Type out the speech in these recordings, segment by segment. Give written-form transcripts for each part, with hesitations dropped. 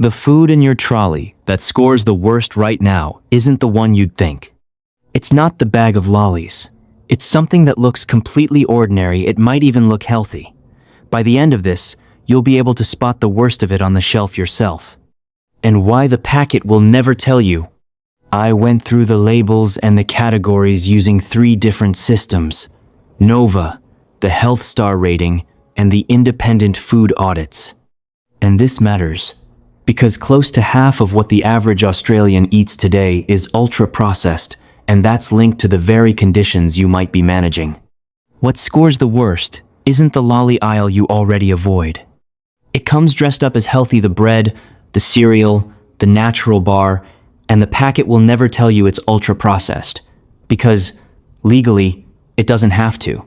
The food in your trolley that scores the worst right now isn't the one you'd think. It's not the bag of lollies. It's something that looks completely ordinary. It might even look healthy. By the end of this, you'll be able to spot the worst of it on the shelf yourself. And why the packet will never tell you. I went through the labels and the categories using 3 different systems: Nova, the Health Star rating, and the independent food audits. And this matters, because close to half of what the average Australian eats today is ultra-processed, and that's linked to the very conditions you might be managing. What scores the worst isn't the lolly aisle you already avoid. It comes dressed up as healthy: the bread, the cereal, the natural bar, and the packet will never tell you it's ultra-processed, because, legally, it doesn't have to.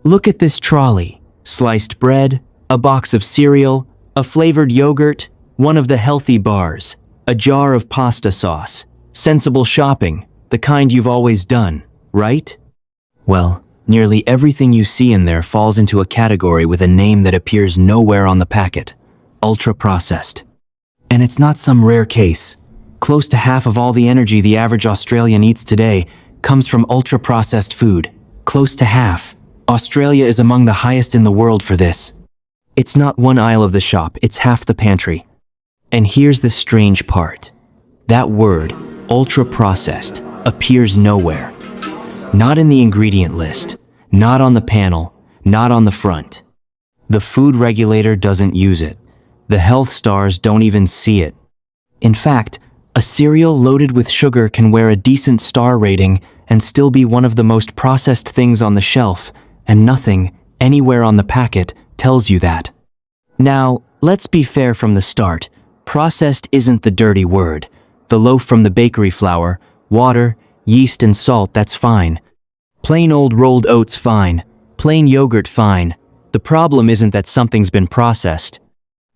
Look at this trolley: sliced bread, a box of cereal, a flavored yogurt, one of the healthy bars, a jar of pasta sauce. Sensible shopping, the kind you've always done, right? Well, nearly everything you see in there falls into a category with a name that appears nowhere on the packet: ultra-processed. And it's not some rare case. Close to half of all the energy the average Australian eats today comes from ultra-processed food. Close to half. Australia is among the highest in the world for this. It's not one aisle of the shop, it's half the pantry. And here's the strange part. That word, ultra-processed, appears nowhere. Not in the ingredient list, not on the panel, not on the front. The food regulator doesn't use it. The health stars don't even see it. In fact, a cereal loaded with sugar can wear a decent star rating and still be one of the most processed things on the shelf, and nothing, anywhere on the packet, tells you that. Now, let's be fair from the start. Processed isn't the dirty word. The loaf from the bakery flour, water, yeast and salt, that's fine. Plain old rolled oats, fine. Plain yogurt, fine. The problem isn't that something's been processed.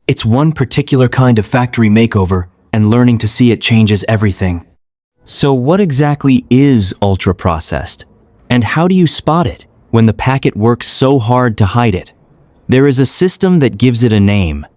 It's one particular kind of factory makeover, and learning to see it changes everything. So what exactly is ultra-processed? And how do you spot it when the packet works so hard to hide it? There is a system that gives it a name.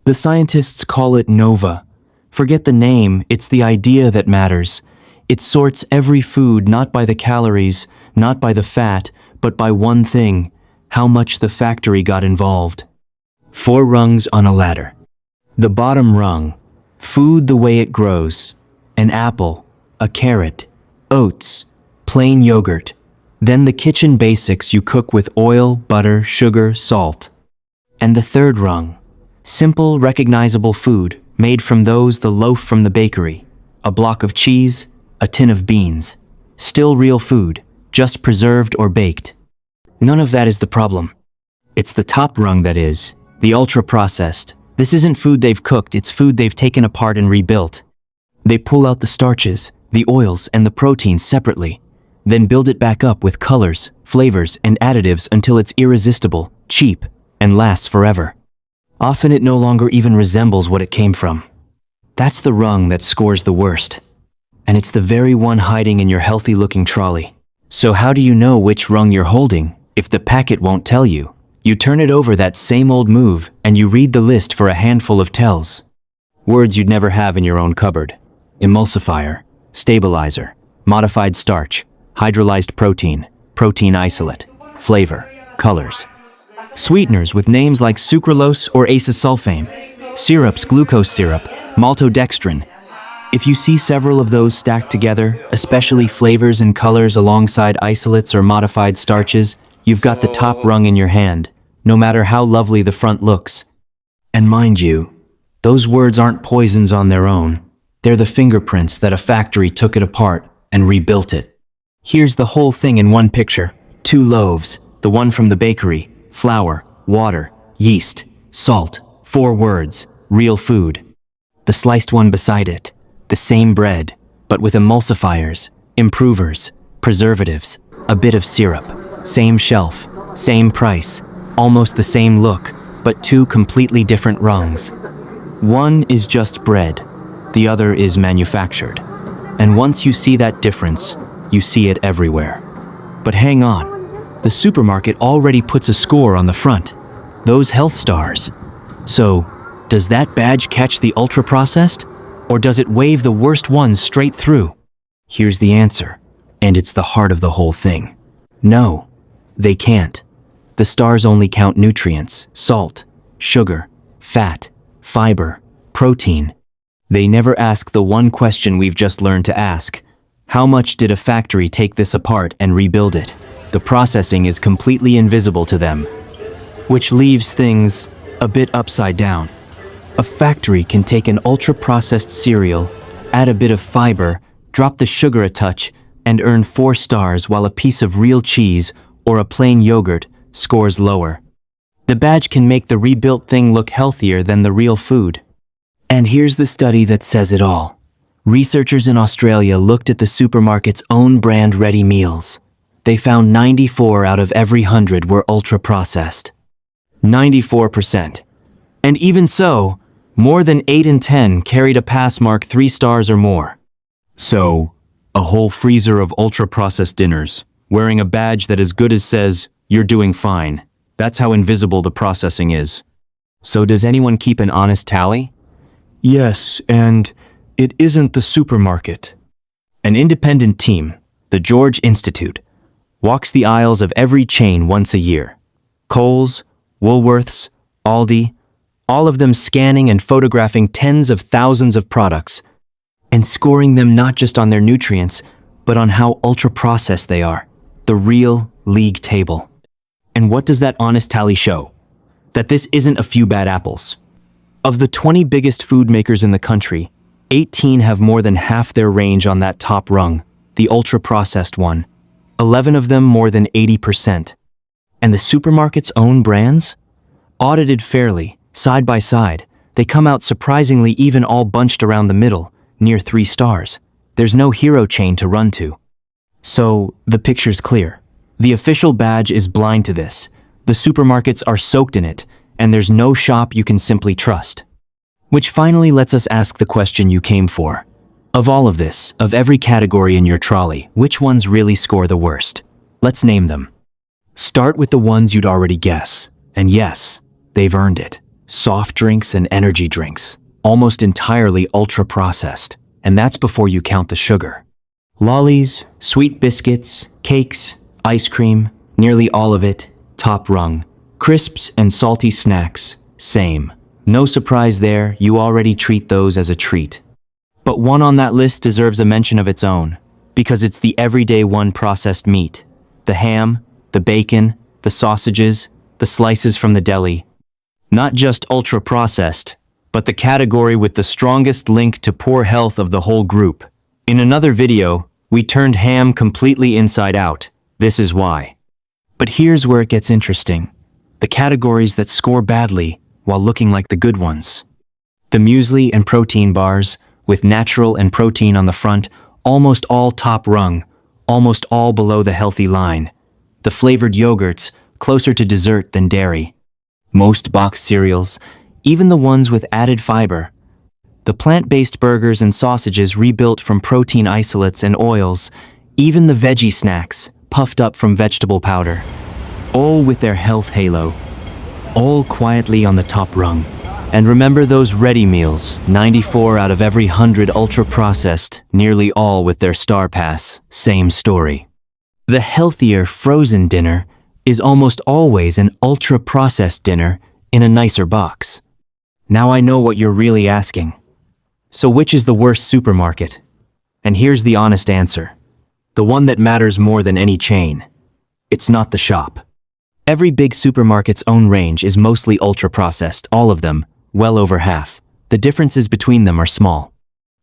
The scientists call it Nova. Forget the name, it's the idea that matters. It sorts every food not by the calories, not by the fat, but by one thing: how much the factory got involved. 4 rungs on a ladder. The bottom rung: food the way it grows. An apple, a carrot, oats, plain yogurt. Then the kitchen basics you cook with oil, butter, sugar, salt. And the 3rd rung: simple, recognizable food, made from those: the loaf from the bakery, a block of cheese, a tin of beans. Still real food, just preserved or baked. None of that is the problem. It's the top rung that is, the ultra-processed. This isn't food they've cooked, it's food they've taken apart and rebuilt. They pull out the starches, the oils, and the proteins separately, then build it back up with colors, flavors, and additives until it's irresistible, cheap, and lasts forever. Often it no longer even resembles what it came from. That's the rung that scores the worst. And it's the very one hiding in your healthy-looking trolley. So how do you know which rung you're holding if the packet won't tell you? You turn it over, that same old move, and you read the list for a handful of tells. Words you'd never have in your own cupboard: emulsifier, stabilizer, modified starch, hydrolyzed protein, protein isolate, flavor, colors. Sweeteners with names like sucralose or acesulfame, syrups, glucose syrup, maltodextrin. If you see several of those stacked together, especially flavors and colors alongside isolates or modified starches, you've got the top rung in your hand, no matter how lovely the front looks. And mind you, those words aren't poisons on their own. They're the fingerprints that a factory took it apart and rebuilt it. Here's the whole thing in one picture: 2 loaves, the one from the bakery, flour, water, yeast, salt, 4 words, real food. The sliced one beside it, the same bread, but with emulsifiers, improvers, preservatives, a bit of syrup. Same shelf, same price, almost the same look, but 2 completely different rungs. One is just bread, the other is manufactured. And once you see that difference, you see it everywhere. But hang on, the supermarket already puts a score on the front, those health stars. So, Does that badge catch the ultra-processed? Or does it wave the worst ones straight through? Here's the answer, and it's the heart of the whole thing. No, they can't. The stars only count nutrients, salt, sugar, fat, fiber, protein. They never ask the one question we've just learned to ask. How much did a factory take this apart and rebuild it? The processing is completely invisible to them, which leaves things a bit upside down. A factory can take an ultra-processed cereal, add a bit of fiber, drop the sugar a touch, and earn 4 stars, while a piece of real cheese or a plain yogurt scores lower. The badge can make the rebuilt thing look healthier than the real food. And here's the study that says it all. Researchers in Australia looked at the supermarket's own brand ready meals. They found 94 out of every 100 were ultra-processed. 94%. And even so, more than 8 in 10 carried a pass mark 3 stars or more. So, a whole freezer of ultra-processed dinners, wearing a badge that as good as says, "You're doing fine." That's how invisible the processing is. So does anyone keep an honest tally? Yes, and it isn't the supermarket. An independent team, the George Institute, walks the aisles of every chain once a year. Kohl's, Woolworths, Aldi, all of them scanning and photographing tens of thousands of products and scoring them not just on their nutrients, but on how ultra-processed they are, the real league table. And what does that honest tally show? That this isn't a few bad apples. Of the 20 biggest food makers in the country, 18 have more than half their range on that top rung, the ultra-processed one. 11 of them more than 80%. And the supermarket's own brands? Audited fairly, side by side, they come out surprisingly even, all bunched around the middle, near 3 stars. There's no hero chain to run to. So, the picture's clear. The official badge is blind to this. The supermarkets are soaked in it, and there's no shop you can simply trust. Which finally lets us ask the question you came for. Of all of this, of every category in your trolley, which ones really score the worst? Let's name them. Start with the ones you'd already guess. And yes, they've earned it. Soft drinks and energy drinks, almost entirely ultra-processed. And that's before you count the sugar. Lollies, sweet biscuits, cakes, ice cream, nearly all of it, top rung. Crisps and salty snacks, same. No surprise there, you already treat those as a treat. But one on that list deserves a mention of its own, because it's the everyday one: processed meat. The ham, the bacon, the sausages, the slices from the deli. Not just ultra-processed, but the category with the strongest link to poor health of the whole group. In another video, we turned ham completely inside out. This is why. But here's where it gets interesting. The categories that score badly while looking like the good ones. The muesli and protein bars, with natural and protein on the front, almost all top rung, almost all below the healthy line. The flavored yogurts, closer to dessert than dairy. Most boxed cereals, even the ones with added fiber. The plant-based burgers and sausages rebuilt from protein isolates and oils, even the veggie snacks, puffed up from vegetable powder. All with their health halo. All quietly on the top rung. And remember those ready meals, 94 out of every 100 ultra-processed, nearly all with their star pass, same story. The healthier frozen dinner is almost always an ultra-processed dinner in a nicer box. Now I know what you're really asking. So which is the worst supermarket? And here's the honest answer. The one that matters more than any chain. It's not the shop. Every big supermarket's own range is mostly ultra-processed, all of them, well over half. The differences between them are small.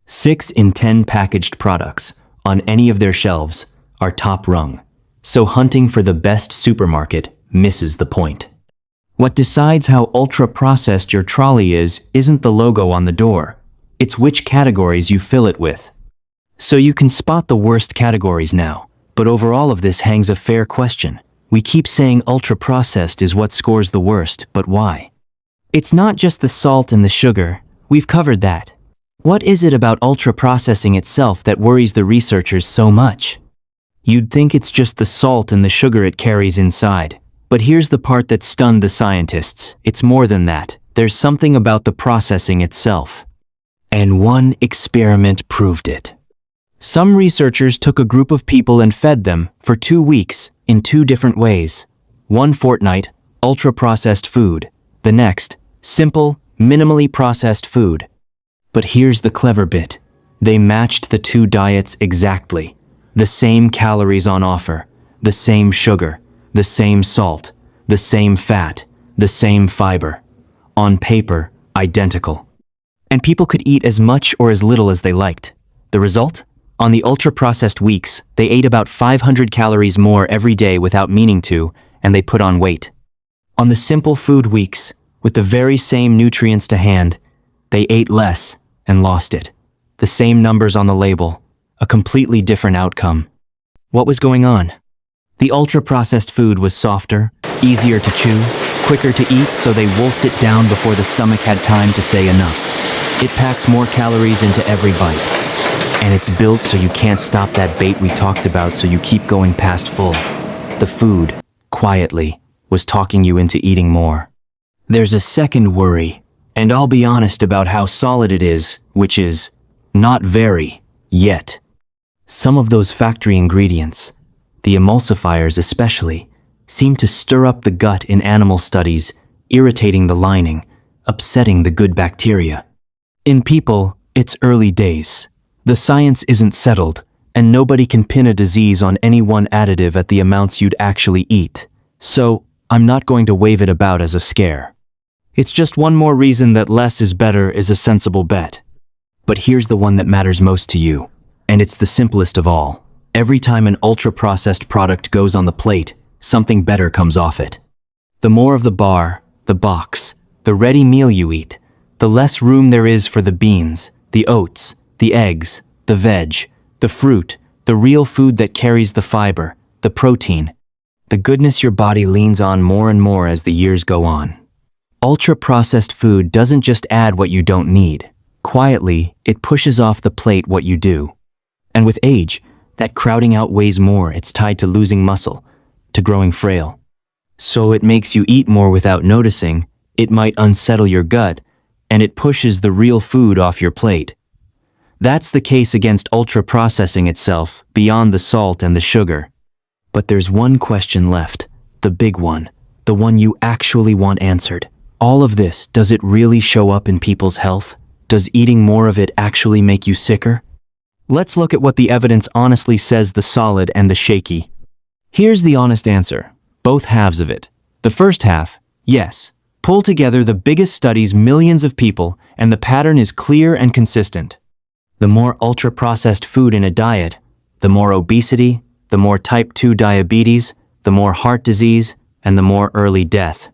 6 in 10 packaged products on any of their shelves are top rung. So hunting for the best supermarket misses the point. What decides how ultra-processed your trolley is isn't the logo on the door. It's which categories you fill it with. So you can spot the worst categories now. But over all of this hangs a fair question. We keep saying ultra-processed is what scores the worst, but why? It's not just the salt and the sugar. We've covered that. What is it about ultra-processing itself that worries the researchers so much? You'd think it's just the salt and the sugar it carries inside. But here's the part that stunned the scientists. It's more than that. There's something about the processing itself. And one experiment proved it. Some researchers took a group of people and fed them for 2 weeks in 2 different ways. One fortnight, ultra-processed food. The next, simple, minimally processed food. But here's the clever bit. They matched the 2 diets exactly. The same calories on offer, the same sugar, the same salt, the same fat, the same fiber. On paper, identical. And people could eat as much or as little as they liked. The result? On the ultra-processed weeks, they ate about 500 calories more every day without meaning to, and they put on weight. On the simple food weeks, with the very same nutrients to hand, they ate less and lost it. The same numbers on the label, a completely different outcome. What was going on? The ultra-processed food was softer, easier to chew, quicker to eat, so they wolfed it down before the stomach had time to say enough. It packs more calories into every bite. And it's built so you can't stop that bait we talked about, so you keep going past full. The food, quietly, was talking you into eating more. There's a second worry, and I'll be honest about how solid it is, which is not very, yet. Some of those factory ingredients, the emulsifiers especially, seem to stir up the gut in animal studies, irritating the lining, upsetting the good bacteria. In people, it's early days. The science isn't settled, and nobody can pin a disease on any one additive at the amounts you'd actually eat. So, I'm not going to wave it about as a scare. It's just one more reason that less is better is a sensible bet. But here's the one that matters most to you, and it's the simplest of all. Every time an ultra-processed product goes on the plate, something better comes off it. The more of the bar, the box, the ready meal you eat, the less room there is for the beans, the oats, the eggs, the veg, the fruit, the real food that carries the fiber, the protein, the goodness your body leans on more and more as the years go on. Ultra-processed food doesn't just add what you don't need. Quietly, it pushes off the plate what you do. And with age, that crowding out weighs more. It's tied to losing muscle, to growing frail. So it makes you eat more without noticing, it might unsettle your gut, and it pushes the real food off your plate. That's the case against ultra-processing itself, beyond the salt and the sugar. But there's one question left, the big one, the one you actually want answered. All of this, does it really show up in people's health? Does eating more of it actually make you sicker? Let's look at what the evidence honestly says, the solid and the shaky. Here's the honest answer, both halves of it. The first half, yes. Pull together the biggest studies, millions of people, and the pattern is clear and consistent. The more ultra-processed food in a diet, the more obesity, the more type 2 diabetes, the more heart disease, and the more early death.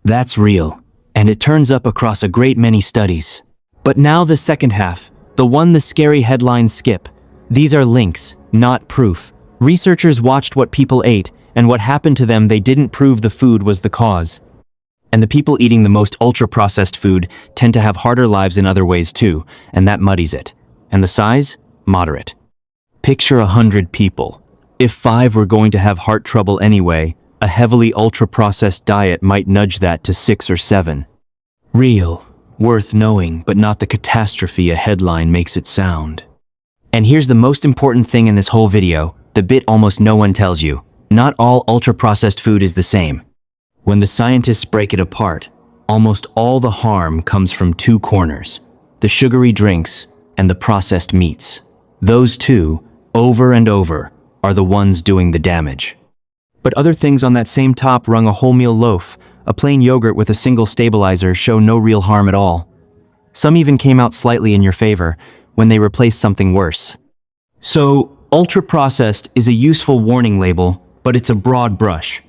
That's real, and it turns up across a great many studies. But now the second half, the one the scary headlines skip. These are links, not proof. Researchers watched what people ate, and what happened to them. They didn't prove the food was the cause. And the people eating the most ultra-processed food tend to have harder lives in other ways too, and that muddies it. And the size? Moderate. Picture 100 people. If 5 were going to have heart trouble anyway, a heavily ultra-processed diet might nudge that to 6 or 7. Real, worth knowing, but not the catastrophe a headline makes it sound. And here's the most important thing in this whole video, the bit almost no one tells you. Not all ultra-processed food is the same. When the scientists break it apart, almost all the harm comes from 2 corners, the sugary drinks and the processed meats. Those 2, over and over, are the ones doing the damage. But other things on that same top rung, a wholemeal loaf, a plain yogurt with a single stabilizer, show no real harm at all. Some even came out slightly in your favor when they replaced something worse. So, ultra-processed is a useful warning label, but it's a broad brush.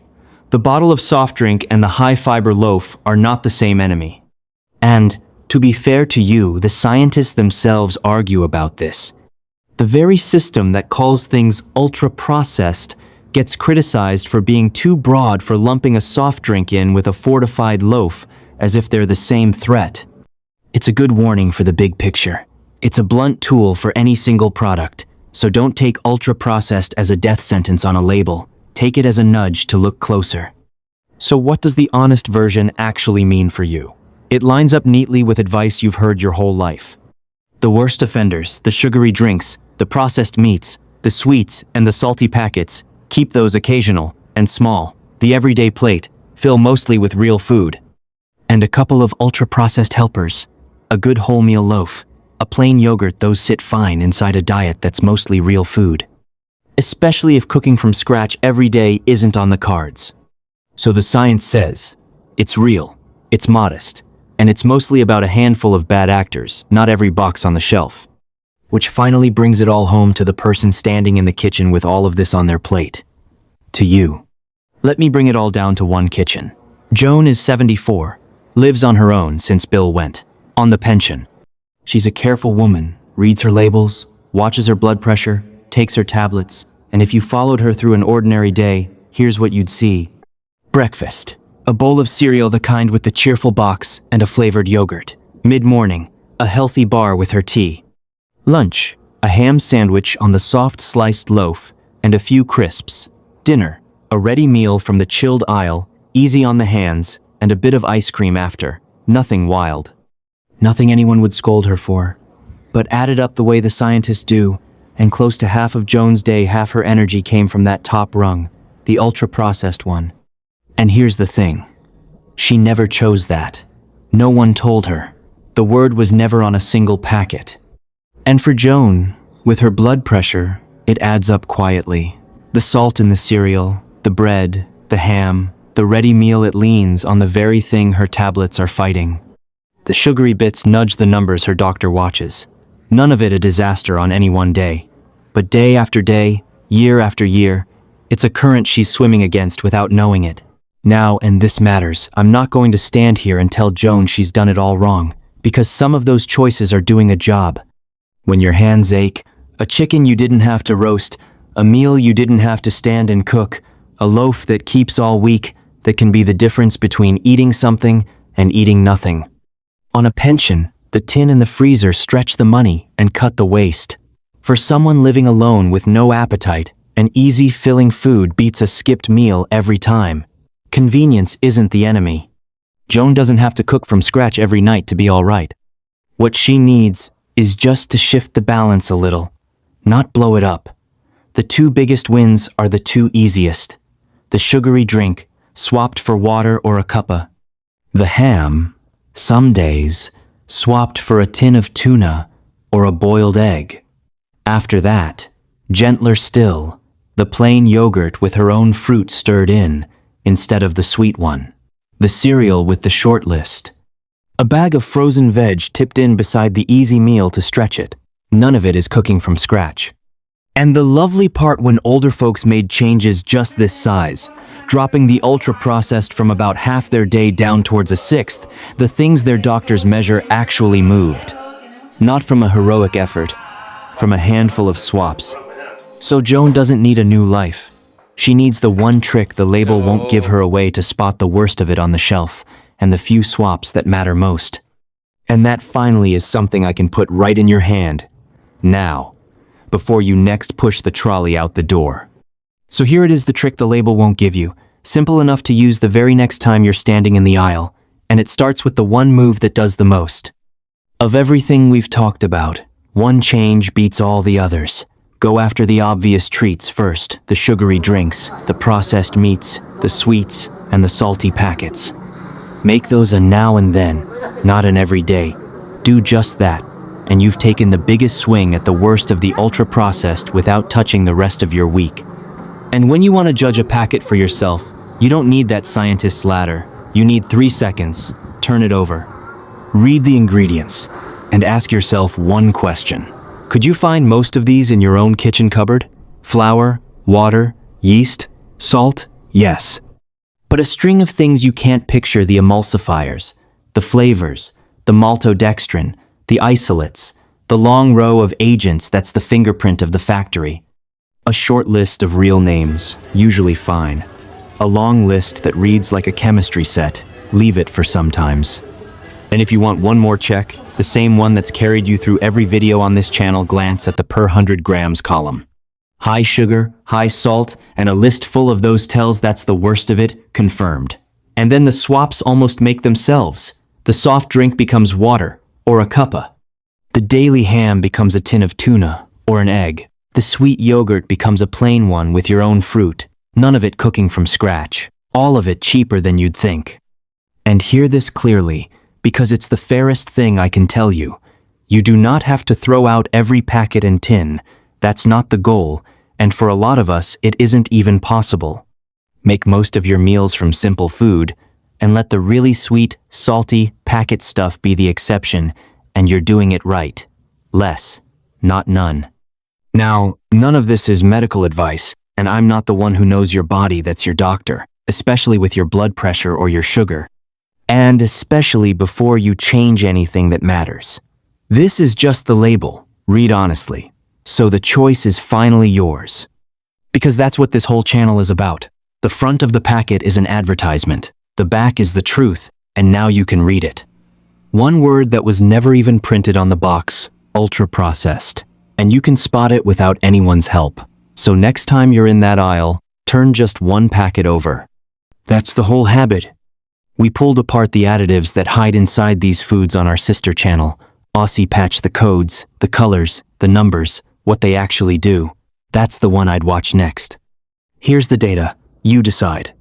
The bottle of soft drink and the high-fiber loaf are not the same enemy. And, to be fair to you, the scientists themselves argue about this. The very system that calls things ultra-processed gets criticized for being too broad, for lumping a soft drink in with a fortified loaf as if they're the same threat. It's a good warning for the big picture. It's a blunt tool for any single product, so don't take ultra-processed as a death sentence on a label. Take it as a nudge to look closer. So what does the honest version actually mean for you? It lines up neatly with advice you've heard your whole life. The worst offenders, the sugary drinks, the processed meats, the sweets, and the salty packets, keep those occasional and small. The everyday plate, fill mostly with real food. And a couple of ultra-processed helpers. A good wholemeal loaf, a plain yogurt, those sit fine inside a diet that's mostly real food. Especially if cooking from scratch every day isn't on the cards. So the science says, it's real, it's modest, and it's mostly about a handful of bad actors, not every box on the shelf. Which finally brings it all home to the person standing in the kitchen with all of this on their plate. To you. Let me bring it all down to one kitchen. Joan is 74, lives on her own since Bill went, on the pension. She's a careful woman, reads her labels, watches her blood pressure, takes her tablets, and if you followed her through an ordinary day, here's what you'd see. Breakfast. A bowl of cereal, the kind with the cheerful box and a flavored yogurt. Mid-morning, a healthy bar with her tea. Lunch. A ham sandwich on the soft sliced loaf and a few crisps. Dinner. A ready meal from the chilled aisle, easy on the hands, and a bit of ice cream after. Nothing wild. Nothing anyone would scold her for. But added up the way the scientists do, and close to half of Joan's day, half her energy came from that top rung, the ultra-processed one. And here's the thing. She never chose that. No one told her. The word was never on a single packet. And for Joan, with her blood pressure, it adds up quietly. The salt in the cereal, the bread, the ham, the ready meal, it leans on the very thing her tablets are fighting. The sugary bits nudge the numbers her doctor watches. None of it a disaster on any one day. But day after day, year after year, it's a current she's swimming against without knowing it. Now, and this matters, I'm not going to stand here and tell Joan she's done it all wrong, because some of those choices are doing a job. When your hands ache, a chicken you didn't have to roast, a meal you didn't have to stand and cook, a loaf that keeps all week, that can be the difference between eating something and eating nothing. On a pension, the tin and the freezer stretch the money and cut the waste. For someone living alone with no appetite, an easy filling food beats a skipped meal every time. Convenience isn't the enemy. Joan doesn't have to cook from scratch every night to be all right. What she needs is just to shift the balance a little, not blow it up. The two biggest wins are the two easiest. The sugary drink, swapped for water or a cuppa. The ham, some days, swapped for a tin of tuna or a boiled egg. After that, gentler still, the plain yogurt with her own fruit stirred in, instead of the sweet one. The cereal with the short list. A bag of frozen veg tipped in beside the easy meal to stretch it. None of it is cooking from scratch. And the lovely part when older folks made changes just this size, dropping the ultra-processed from about half their day down towards a sixth, the things their doctors measure actually moved. Not from a heroic effort, from a handful of swaps. So Joan doesn't need a new life. She needs the one trick the label won't give her away to spot the worst of it on the shelf, and the few swaps that matter most. And that finally is something I can put right in your hand, now, before you next push the trolley out the door. So here it is, the trick the label won't give you, simple enough to use the very next time you're standing in the aisle, and it starts with the one move that does the most. Of everything we've talked about, one change beats all the others. Go after the obvious treats first, the sugary drinks, the processed meats, the sweets, and the salty packets. Make those a now and then, not an everyday. Do just that, and you've taken the biggest swing at the worst of the ultra-processed without touching the rest of your week. And when you want to judge a packet for yourself, you don't need that scientist's ladder. You need 3 seconds. Turn it over. Read the ingredients, and ask yourself one question. Could you find most of these in your own kitchen cupboard? Flour, water, yeast, salt? Yes. But a string of things you can't picture: the emulsifiers, the flavors, the maltodextrin, the isolates, the long row of agents that's the fingerprint of the factory. A short list of real names, usually fine. A long list that reads like a chemistry set. Leave it for sometimes. And if you want one more check, the same one that's carried you through every video on this channel, glance at the per 100 grams column. High sugar, high salt, and a list full of those tells that's the worst of it, confirmed. And then the swaps almost make themselves. The soft drink becomes water, or a cuppa. The daily ham becomes a tin of tuna, or an egg. The sweet yogurt becomes a plain one with your own fruit, none of it cooking from scratch, all of it cheaper than you'd think. And hear this clearly, because it's the fairest thing I can tell you. You do not have to throw out every packet and tin. That's not the goal, and for a lot of us, it isn't even possible. Make most of your meals from simple food, and let the really sweet, salty, packet stuff be the exception, and you're doing it right. Less, not none. Now, none of this is medical advice, and I'm not the one who knows your body that's your doctor, especially with your blood pressure or your sugar. And especially before you change anything that matters. This is just the label, read honestly, so the choice is finally yours. Because that's what this whole channel is about. The front of the packet is an advertisement, the back is the truth, and now you can read it. One word that was never even printed on the box, ultra-processed. And you can spot it without anyone's help. So next time you're in that aisle, turn just one packet over. That's the whole habit. We pulled apart the additives that hide inside these foods on our sister channel. Aussie patch the codes, the colors, the numbers, what they actually do. That's the one I'd watch next. Here's the data. You decide.